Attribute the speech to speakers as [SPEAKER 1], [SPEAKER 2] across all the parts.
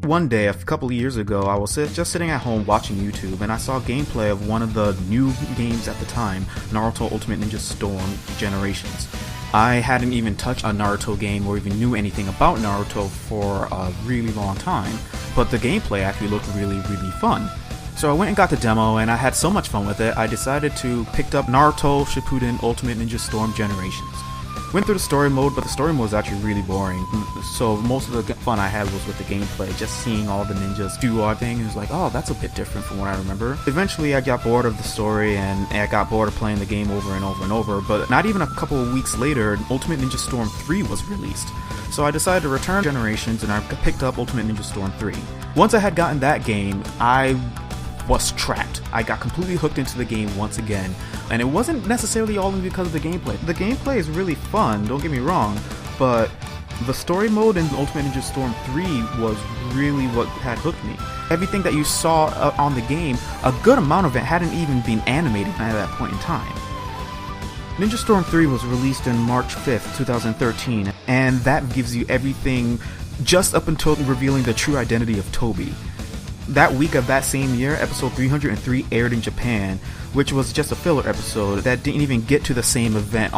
[SPEAKER 1] One day, a couple of years ago, I was just sitting at home watching YouTube, and I saw gameplay of one of the new games at the time, Naruto Ultimate Ninja Storm Generations. I hadn't even touched a Naruto game or even knew anything about Naruto for a really long time, but the gameplay actually looked really fun. So I went and got the demo, and I had so much fun with it, I decided to pick up Naruto Shippuden Ultimate Ninja Storm Generations. Went through the story mode, but the story mode was actually really boring, so most of the fun I had was with the gameplay, just seeing all the ninjas do our thing. It was like, oh, that's a bit different from what I remember. Eventually I got bored of the story, and I got bored of playing the game over and over, but not even a couple of weeks later, Ultimate Ninja Storm 3 was released. So I decided to return Generations, and I picked up Ultimate Ninja Storm 3. Once I had gotten that game, I was trapped. I got completely hooked into the game once again, and it wasn't necessarily all because of the gameplay. The gameplay is really fun, don't get me wrong, but the story mode in Ultimate Ninja Storm 3 was really what had hooked me. Everything that you saw on the game, a good amount of it hadn't even been animated at that point in time. Ninja Storm 3 was released in March 5th, 2013, and that gives you everything just up until revealing the true identity of Toby. That week of that same year, episode 303 aired in Japan, which was just a filler episode that didn't even get to the same event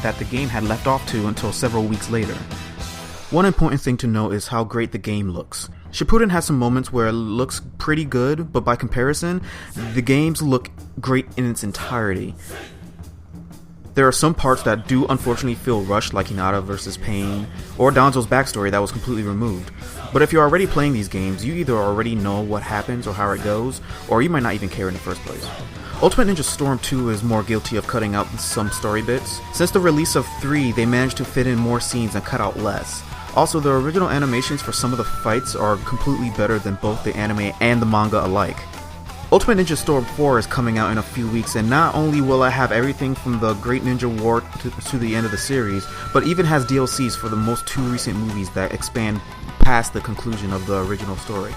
[SPEAKER 1] that the game had left off to until several weeks later. One important thing to note is how great the game looks. Shippuden has some moments where it looks pretty good, but by comparison, the games look great in its entirety. There are some parts that do unfortunately feel rushed, like Hinata vs. Pain, or Danzo's backstory that was completely removed. But if you're already playing these games, you either already know what happens or how it goes, or you might not even care in the first place. Ultimate Ninja Storm 2 is more guilty of cutting out some story bits. Since the release of 3, they managed to fit in more scenes and cut out less. Also, the original animations for some of the fights are completely better than both the anime and the manga alike. Ultimate Ninja Storm 4 is coming out in a few weeks, and not only will I have everything from the Great Ninja War to the end of the series, but even has DLCs for the most two recent movies that expand past the conclusion of the original story.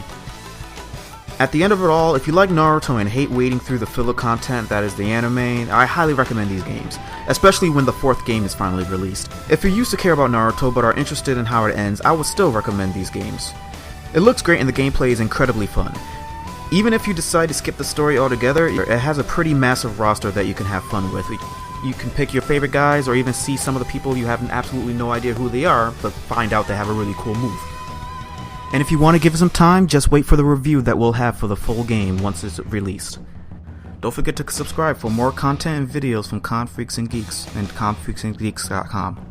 [SPEAKER 1] At the end of it all, if you like Naruto and hate wading through the filler content that is the anime, I highly recommend these games, especially when the 4th game is finally released. If you used to care about Naruto but are interested in how it ends, I would still recommend these games. It looks great and the gameplay is incredibly fun. Even if you decide to skip the story altogether, it has a pretty massive roster that you can have fun with. You can pick your favorite guys or even see some of the people you have absolutely no idea who they are, but find out they have a really cool move. And if you want to give it some time, just wait for the review that we'll have for the full game once it's released. Don't forget to subscribe for more content and videos from Con Freaks and Geeks and confreaksandgeeks.com.